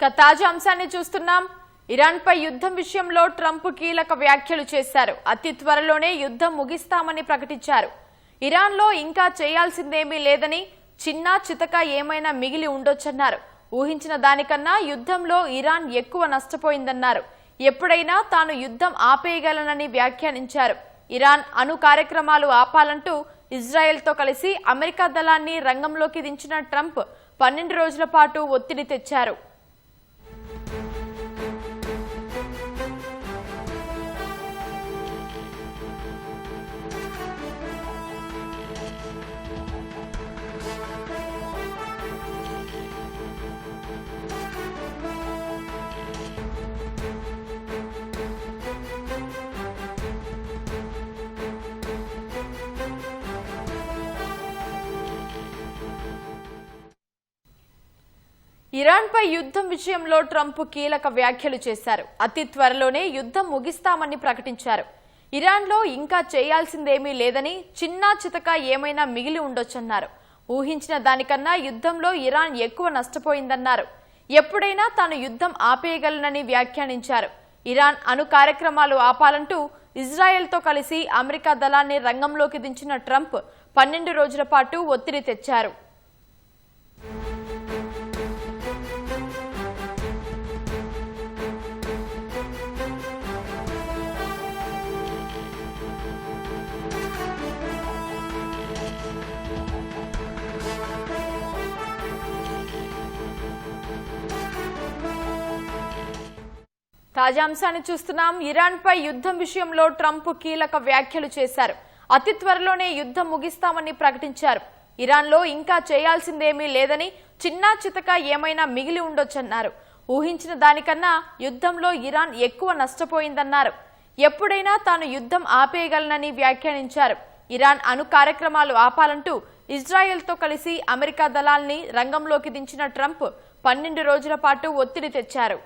తాజా అంశాన్ని చూస్తున్నాం. ఇరాన్ పై యుద్ధం విషయంలో ట్రంప్ కీలక వ్యాఖ్యలు చేశారు. అతి త్వరలోనే యుద్ధం ముగిస్తామని ప్రకటించారు. ఇరాన్ లో ఇంకా చేయాల్సిందేమీ లేదని, చిన్న చితక ఏమైనా మిగిలి ఉండొచ్చన్నారు. ఊహించిన దానికన్నా యుద్ధంలో ఇరాన్ ఎక్కువ నష్టపోయిందన్నారు. ఎప్పుడైనా తాను యుద్ధం ఆపేయగలనని వ్యాఖ్యానించారు. ఇరాన్ అణు కార్యక్రమాలు ఆపాలంటూ ఇజ్రాయెల్తో కలిసి అమెరికా దళాన్ని రంగంలోకి దించిన ట్రంప్ 12 రోజుల పాటు ఒత్తిడి తెచ్చారు. ఇరాన్ పై యుద్ధం విషయంలో ట్రంప్ కీలక వ్యాఖ్యలు చేశారు. అతి త్వరలోనే యుద్ధం ముగిస్తామని ప్రకటించారు. ఇరాన్ లో ఇంకా చేయాల్సిందేమీ లేదని, చిన్న చితక ఏమైనా మిగిలి ఉండొచ్చన్నారు. ఊహించిన దానికన్నా యుద్ధంలో ఇరాన్ ఎక్కువ నష్టపోయిందన్నారు. ఎప్పుడైనా తాను యుద్ధం ఆపేయగలనని వ్యాఖ్యానించారు. ఇరాన్ అణు కార్యక్రమాలు ఆపాలంటూ ఇజ్రాయెల్తో కలిసి అమెరికా దళాన్ని రంగంలోకి దించిన ట్రంప్ 12 రోజుల పాటు ఒత్తిడి తెచ్చారు. తాజా అంశాన్ని చూస్తున్నాం. ఇరాన్ పై యుద్ధం విషయంలో ట్రంప్ కీలక వ్యాఖ్యలు చేశారు. అతి త్వరలోనే యుద్ధం ముగిస్తామని ప్రకటించారు. ఇరాన్ లో ఇంకా చేయాల్సిందేమీ లేదని, చిన్న చితక ఏమైనా మిగిలి ఉండొచ్చన్నారు. ఊహించిన దానికన్నా యుద్ధంలో ఇరాన్ ఎక్కువ నష్టపోయిందన్నారు. ఎప్పుడైనా తాను యుద్ధం ఆపేయగలనని వ్యాఖ్యానించారు. ఇరాన్ అణు కార్యక్రమాలు ఆపాలంటూ ఇజ్రాయెల్తో కలిసి అమెరికా దళాల్ని రంగంలోకి దించిన ట్రంప్ 12 రోజుల పాటు ఒత్తిడి తెచ్చారు.